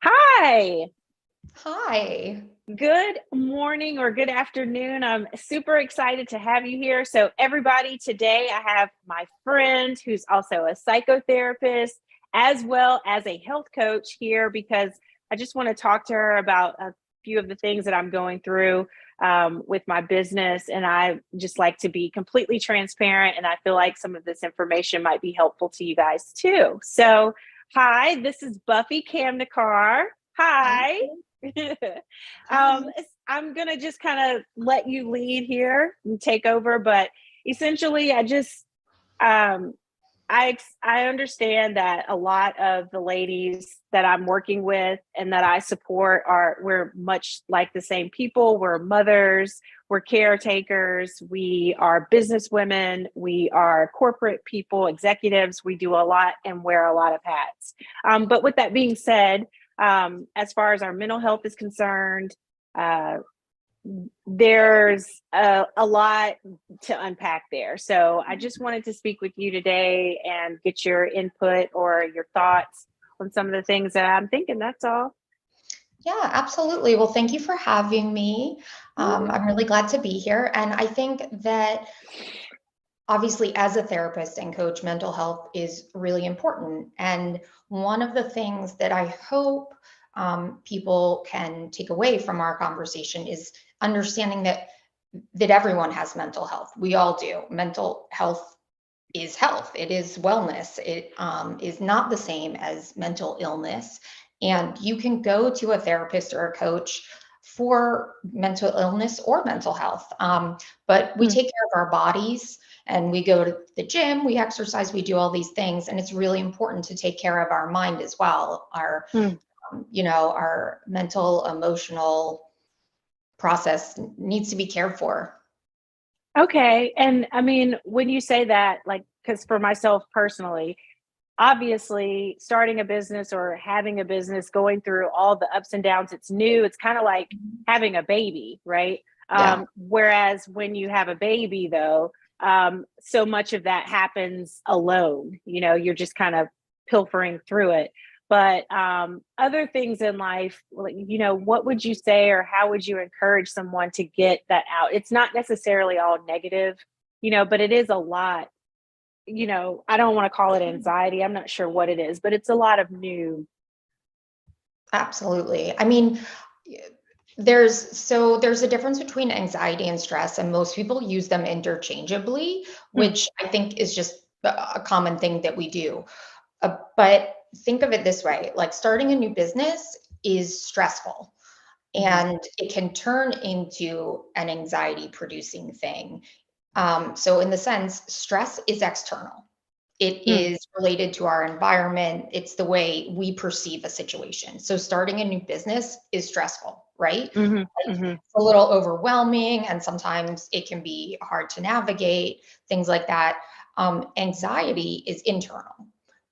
Hi, Hi. good morning or good afternoon. I'm super excited to have you here. So, everybody, today I have my friend who's also a psychotherapist as well as a health coach here because I just want to talk to her about a few of the things that I'm going through with my business. And I just like to be completely transparent. And I feel like some of this information might be helpful to you guys too. So, hi, this is Buffy Kamnikar. Hi. Hi. Hi. I'm going to just kind of let you lead here and take over, but essentially um, I understand that a lot of the ladies that I'm working with and that I support we're much like the same people. We're mothers, we're caretakers, we are business women, we are corporate people, executives. We do a lot and wear a lot of hats. But with that being said, as far as our mental health is concerned, uh, there's a lot to unpack there. So I just wanted to speak with you today and get your input or your thoughts on some of the things that I'm thinking. That's all. Yeah, absolutely. Well, thank you for having me. I'm really glad to be here. And I think that obviously, as a therapist and coach, mental health is really important. And one of the things that I hope people can take away from our conversation is understanding that everyone has mental health. We all do. Mental health is health. It is wellness. It is not the same as mental illness. And you can go to a therapist or a coach for mental illness or mental health. But we take care of our bodies and we go to the gym, we exercise, we do all these things. And it's really important to take care of our mind as well. Our mental, emotional process needs to be cared for. Okay. And I mean, when you say that, like, because for myself personally, obviously starting a business or having a business, going through all the ups and downs, it's new. It's kind of like having a baby, right? Yeah. Whereas when you have a baby, though, so much of that happens alone. You're just kind of pilfering through it. But other things in life, like, what would you say or how would you encourage someone to get that out? It's not necessarily all negative, but it is a lot. I don't want to call it anxiety. I'm not sure what it is, but it's a lot of new. Absolutely. I mean, there's a difference between anxiety and stress, and most people use them interchangeably, Hmm. which I think is just a common thing that we do. But think of it this way, like starting a new business is stressful Mhm. and it can turn into an anxiety producing thing. So in the sense, stress is external. It Hmm. is related to our environment. It's the way we perceive a situation. So starting a new business is stressful, right? Hmm. Like Hmm. it's a little overwhelming and sometimes it can be hard to navigate, things like that. Anxiety is internal.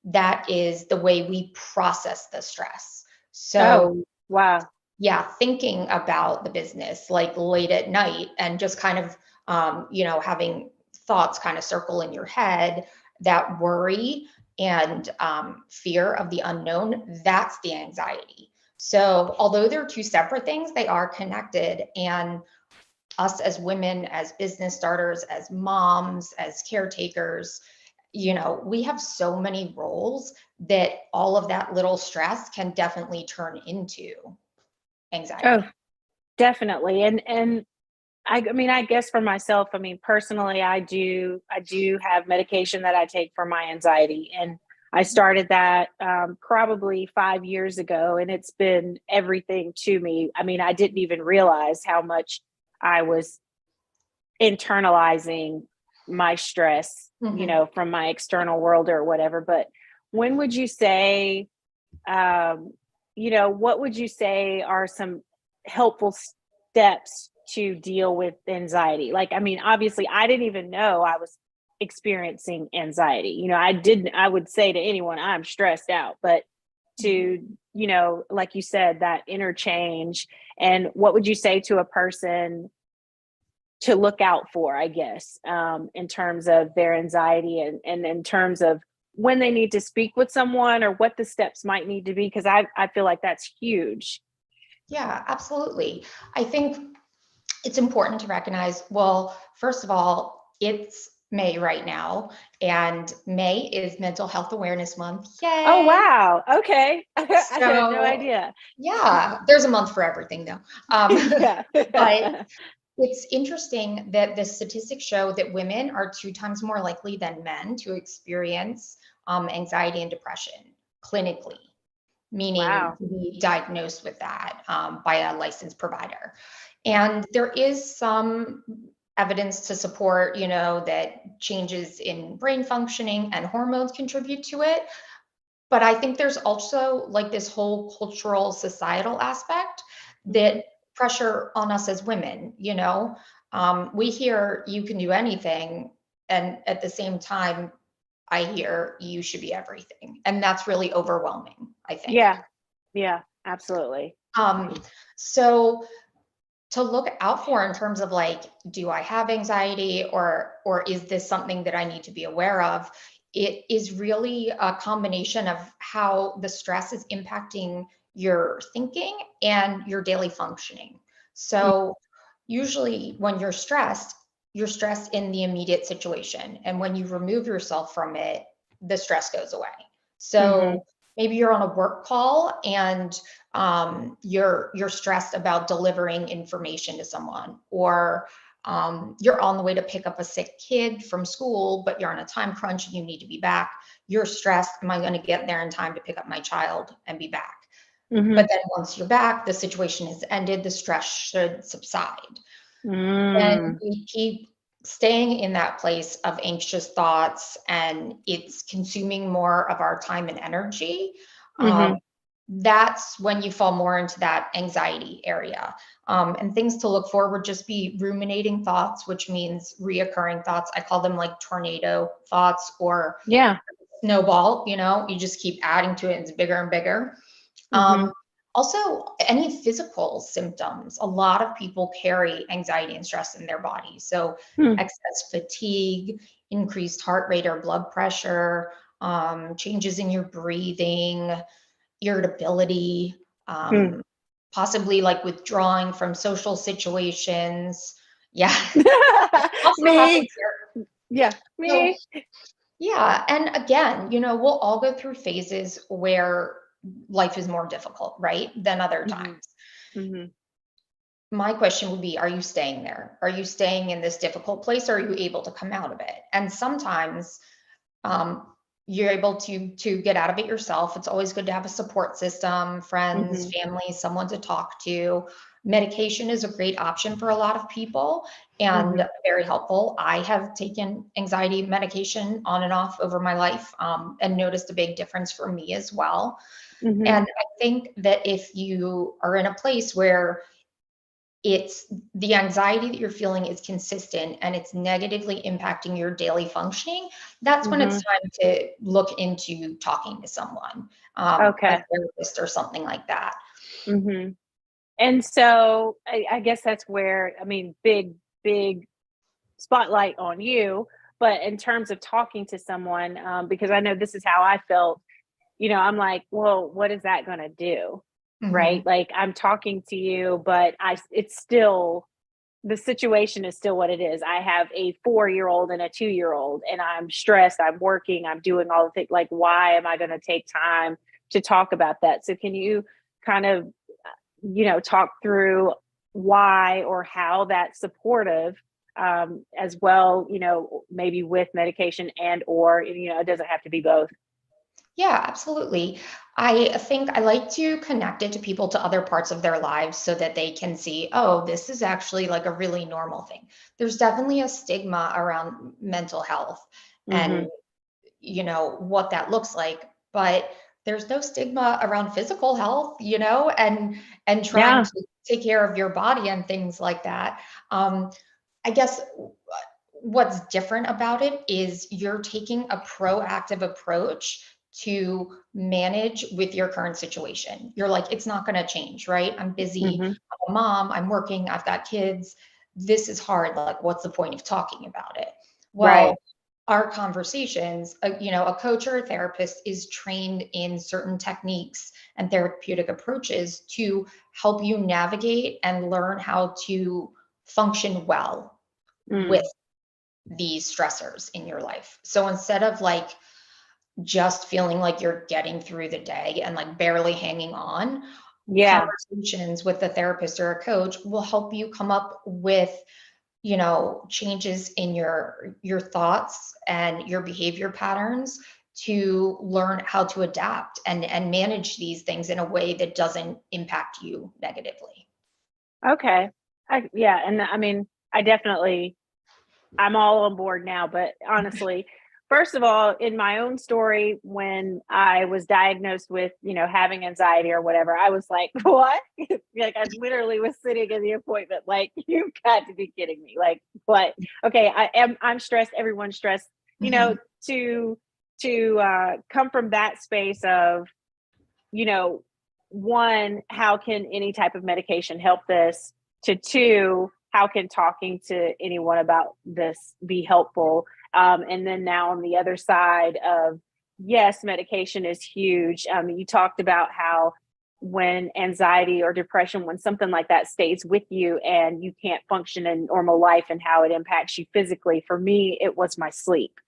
That is the way we process the stress. Oh, So wow. yeah, thinking about the business like late at night and just kind of, having thoughts kind of circle in your head, that worry and fear of the unknown, that's the anxiety. So, although they're two separate things, they are connected. And us as women, as business starters, as moms, as caretakers, we have so many roles that all of that little stress can definitely turn into Oh, anxiety. definitely. And I mean, I guess for myself, I mean, personally, I do have medication that I take for my anxiety, and I started that probably 5 years ago, and it's been everything to me. I mean, I didn't even realize how much I was internalizing my stress, Mhm. from my external world or whatever. But when would you say, um, what would you say are some helpful steps to deal with anxiety? Like, I mean, obviously, I didn't even know I was experiencing anxiety. I would say to anyone, I'm stressed out, but to, like you said, that interchange. And what would you say to a person to look out for, I guess, in terms of their anxiety and in terms of when they need to speak with someone or what the steps might need to be? Because I feel like that's huge. Yeah, absolutely. I think it's important to recognize, well, first of all, it's May right now, and May is Mental Health Awareness Month. Oh, Yay. wow. Okay. I had no So, idea. yeah, there's a month for everything though. Yeah. But it's interesting that the statistics show that women are 2 times more likely than men to experience anxiety and depression clinically, meaning Wow. to be diagnosed with that by a licensed provider. And there is some evidence to support, that changes in brain functioning and hormones contribute to it. But I think there's also like this whole cultural societal aspect Mhm. that pressure on us as women. We hear you can do anything, and at the same time, I hear you should be everything. And that's really overwhelming, I think. Yeah. Yeah, absolutely. Um, so to look out for in terms of like, do I have anxiety, or is this something that I need to be aware of? It is really a combination of how the stress is impacting your thinking and your daily functioning. Mm. So usually when you're stressed in the immediate situation. And when you remove yourself from it, the stress goes away. Mhm. So maybe you're on a work call and you're stressed about delivering information to someone, or you're on the way to pick up a sick kid from school, but you're on a time crunch and you need to be back. You're stressed. Am I going to get there in time to pick up my child and be back? But Mhm. then once you're back, the situation has ended. The stress should subside. Then Mm. we keep staying in that place of anxious thoughts, and it's consuming more of our time and energy. Um, Mhm. that's when you fall more into that anxiety area. And things to look for would just be ruminating thoughts, which means reoccurring thoughts. I call them like tornado thoughts or Yeah. snowball. You just keep adding to it, and it's bigger and bigger. Um, Mhm. Also, any physical symptoms. A lot of people carry anxiety and stress in their body. So, Mm. excess fatigue, increased heart rate or blood pressure, changes in your breathing, irritability, Mm. um, possibly like withdrawing from social situations. Yeah, also Me. happens here. Yeah, So, me. yeah. And again, we'll all go through phases where life is more difficult, right, than other Mhm. times. Mhm. My question would be, are you staying there? Are you staying in this difficult place, or are you able to come out of it? And sometimes um, you're able to get out of it yourself. It's always good to have a support system, friends, Mhm. family, someone to talk to. Medication is a great option for a lot of people and Mhm. very helpful. I have taken anxiety medication on and off over my life, and noticed a big difference for me as well. Mhm. And I think that if you are in a place where it's the anxiety that you're feeling is consistent and it's negatively impacting your daily functioning, that's when it's Mhm. time to look into talking to someone, a Okay. therapist or something like that. Mhm. And so I guess that's where, I mean, big spotlight on you. But in terms of talking to someone, because I know this is how I felt, I'm like, well, what is that going to do? Right. Mhm. Like I'm talking to you, but it's still, the situation is still what it is. I have a 4-year-old and a 2-year-old, and I'm stressed. I'm working. I'm doing all the things. Like, why am I going to take time to talk about that? So, can you kind of, talk through why or how that's supportive, as well, maybe with medication and, or, it doesn't have to be both. Yeah, absolutely. I think I like to connect it to people to other parts of their lives so that they can see, oh, this is actually like a really normal thing. There's definitely a stigma around mental health and Hmm. what that looks like, but there's no stigma around physical health, and trying Yeah. to take care of your body and things like that. I guess what's different about it is you're taking a proactive approach to manage with your current situation. You're like, it's not going to change, right? I'm busy. Hmm. I'm a mom. I'm working. I've got kids. This is hard. Like, what's the point of talking about it? Right. Well, our conversations, a coach or a therapist is trained in certain techniques and therapeutic approaches to help you navigate and learn how to function well Mm. with these stressors in your life. So instead of like just feeling like you're getting through the day and like barely hanging on, Yeah. conversations with a therapist or a coach will help you come up with changes in your thoughts and your behavior patterns to learn how to adapt and manage these things in a way that doesn't impact you negatively. Okay. Yeah. And I mean, I'm all on board now, but honestly, first of all, in my own story, when I was diagnosed with, having anxiety or whatever, I was like, what? Like, I literally was sitting in the appointment, like, you've got to be kidding me. Like, what? Okay. I'm stressed. Everyone's stressed, Mhm. to, come from that space of, you know, one, how can any type of medication help this? To two, how can talking to anyone about this be helpful? And then now on the other side of, yes, medication is huge. You talked about how when anxiety or depression, when something like that stays with you and you can't function in normal life and how it impacts you physically. For me, it was my sleep.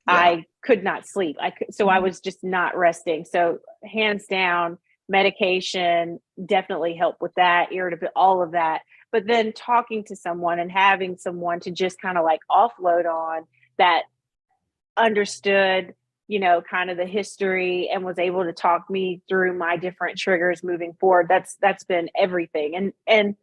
Yeah. I could not sleep. So I Mhm. was just not resting. So hands down, medication definitely helped with that, irritability, all of that. But then talking to someone and having someone to just kind of like offload on that understood, kind of the history and was able to talk me through my different triggers moving forward. That's been everything. And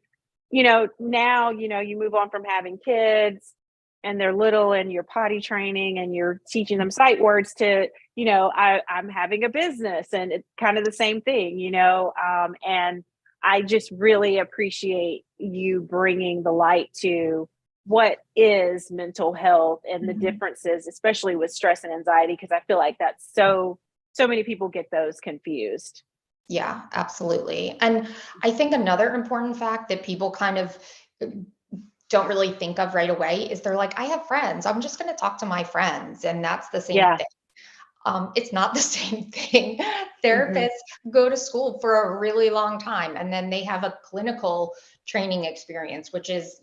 now, you move on from having kids and they're little and you're potty training and you're teaching them sight words to, I'm having a business and it's kind of the same thing, and I just really appreciate you bringing the light to what is mental health and the Mhm. differences, especially with stress and anxiety, because I feel like that's so many people get those confused. Yeah, absolutely. And I think another important fact that people kind of don't really think of right away is they're like, I have friends. I'm just going to talk to my friends. And that's the same Yeah. thing. It's not the same thing. Hmm. Therapists go to school for a really long time and then they have a clinical training experience, which is,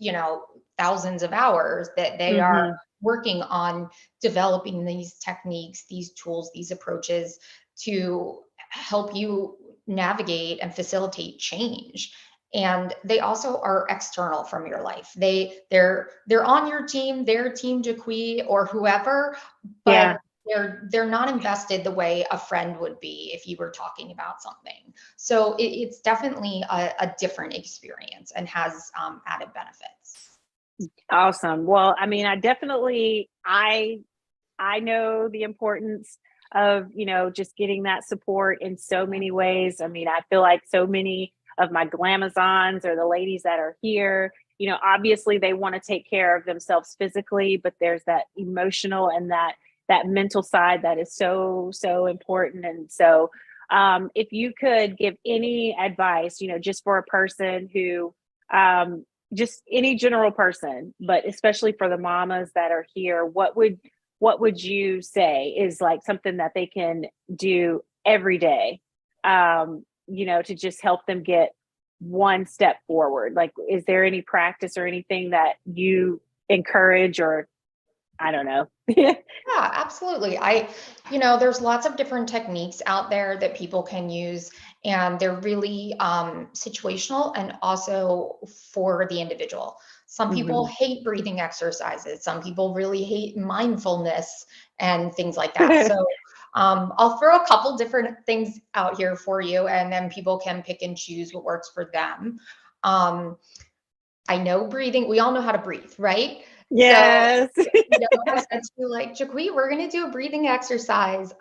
thousands of hours that they are Hmm. working on developing these techniques, these tools, these approaches to help you navigate and facilitate change. And they also are external from your life. They're on your team, their team Jaqui or whoever, but Yeah. they're not invested the way a friend would be if you were talking about something. So it's definitely a different experience and has added benefits. Awesome. Well, I mean, I know the importance of, just getting that support in so many ways. I mean, I feel like so many of my glamazons or the ladies that are here, obviously they want to take care of themselves physically, but there's that emotional and that mental side that is so important. And so if you could give any advice, just for a person who just any general person, but especially for the mamas that are here, what would you say is like something that they can do every day, to just help them get one step forward? Like, is there any practice or anything that you encourage, or I don't know? Yeah, absolutely. There's lots of different techniques out there that people can use, and they're really situational and also for the individual. Some people Mhm. hate breathing exercises. Some people really hate mindfulness and things like that. So I'll throw a couple different things out here for you, and then people can pick and choose what works for them. Um, I know breathing, we all know how to breathe, right? So Yes. I said to you, like, Jaqui, we're gonna do a breathing exercise.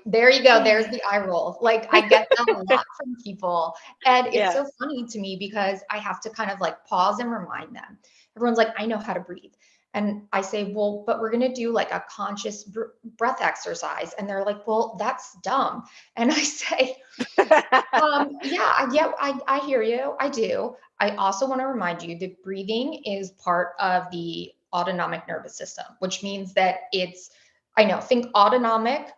There you go. There's the eye roll. Like, I get that a lot from people. And it's Yeah. so funny to me because I have to kind of like pause and remind them. Everyone's like, I know how to breathe. And I say, well, but we're gonna do like a conscious breath exercise. And they're like, well, that's dumb. And I say, I hear you. I do. I also want to remind you that breathing is part of the autonomic nervous system, which means that it's I know, think autonomic,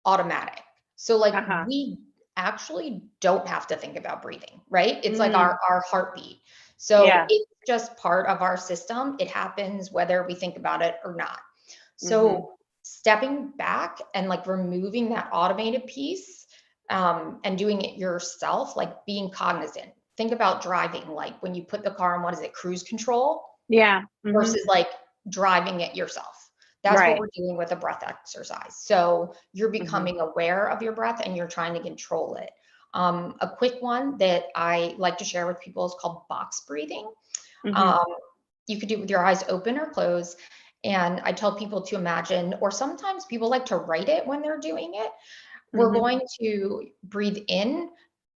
automatic. So like Uh-huh. we actually don't have to think about breathing, right? It's like Mm, our heartbeat. So yeah. it's just part of our system. It happens whether we think about it or not. Mm-hmm. So stepping back and like removing that automated piece, and doing it yourself, like being cognizant. Think about driving, like when you put the car on, what is it, cruise control Yeah. Mm-hmm. versus like driving it yourself. That's what Right. we're doing with a breath exercise. So you're Mm-hmm. becoming aware of your breath and you're trying to control it. A quick one that I like to share with people is called box breathing. Mm-hmm. Um, you could do it with your eyes open or closed. And I tell people to imagine, or sometimes people like to write it when they're doing it. We're Mm-hmm. going to breathe in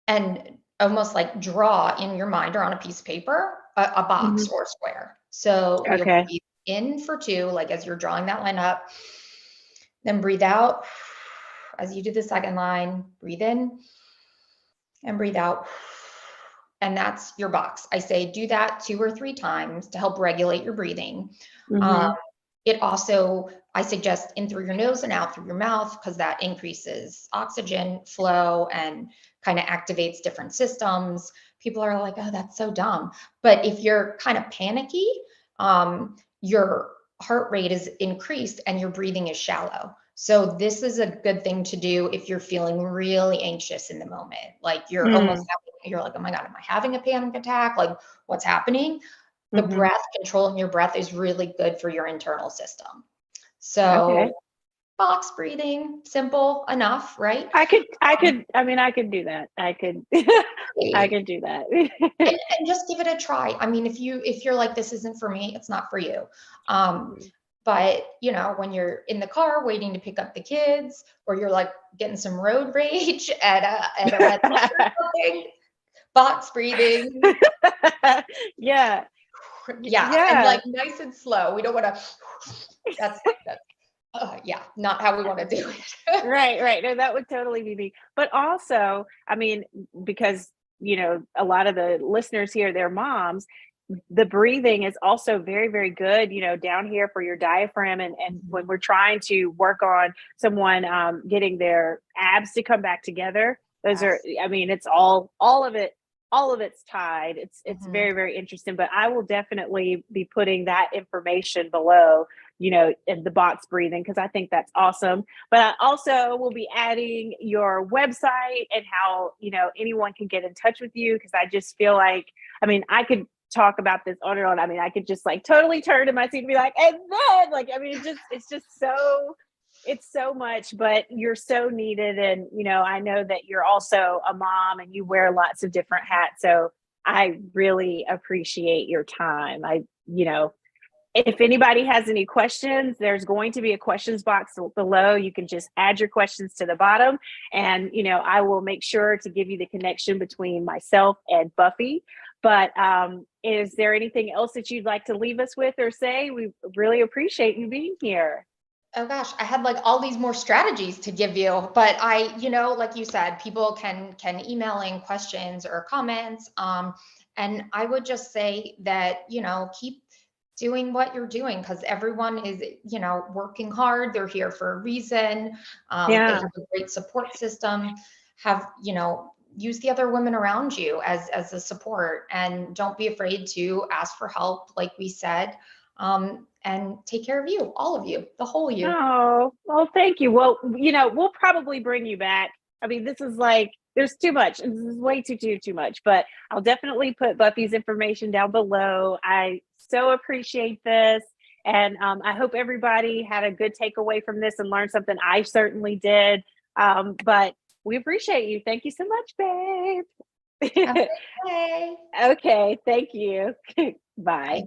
and almost like draw in your mind or on a piece of paper a box Mm-hmm. or a square. So you'll Okay. breathe in for 2, like as you're drawing that line up, then breathe out as you do the second line, breathe in and breathe out. And that's your box. I say do that 2 or 3 times to help regulate your breathing. Um, Mm-hmm. it also, I suggest in through your nose and out through your mouth because that increases oxygen flow and kind of activates different systems. People are like, oh, that's so dumb. But if you're kind of panicky, your heart rate is increased and your breathing is shallow. So this is a good thing to do if you're feeling really anxious in the moment. Like you're almost Mm. having, you're like, oh my God, am I having a panic attack? Like what's happening? The Mm-hmm. breath, controlling your breath is really good for your internal system. Okay. So box breathing, simple enough, right? I mean, I could do that. I could, I And, could do that. and just give it a try. I mean, if you're like, this isn't for me, it's not for you. Um, Mhm. but you know, when you're in the car waiting to pick up the kids, or you're like getting some road rage at a red light or something, box breathing. Yeah. Yeah, and Yeah. like nice and slow. We don't want to. That's yeah, not how we want to do it. Right, right. No, that would totally be me. But also, I mean, because, a lot of the listeners here, they're moms, the breathing is also very, very good, down here for your diaphragm. And when we're trying to work on someone getting their abs to come back together, those are, Yes. I mean, it's all of it's tied. It's Mhm. very, very interesting. But I will definitely be putting that information below, in the box breathing, because I think that's awesome. But I also will be adding your website and how, anyone can get in touch with you, because I just feel like, I mean, I could talk about this on and on. I mean, I could just like totally turn in my seat and be like, and then like, I mean, it's so much, but you're so needed. And, I know that you're also a mom and you wear lots of different hats. So I really appreciate your time. If anybody has any questions, there's going to be a questions box below. You can just add your questions to the bottom, and I will make sure to give you the connection between myself and Buffy. But is there anything else that you'd like to leave us with or say? We really appreciate you being here. Oh gosh, I had like all these more strategies to give you, but like you said, people can email in questions or comments. And I would just say that, keep doing what you're doing because everyone is, working hard. They're here for a reason. They Yeah. have a great support system. Have, use the other women around you as a support and don't be afraid to ask for help, like we said. And take care of you, all of you, the whole you. Oh, well, thank you. Well, we'll probably bring you back. I mean, this is like, there's too much. This is way too much, but I'll definitely put Buffy's information down below. I so appreciate this. And I hope everybody had a good takeaway from this and learned something. I certainly did. But we appreciate you. Thank you so much, babe. Have a good day. Okay. Thank you. Bye. Bye.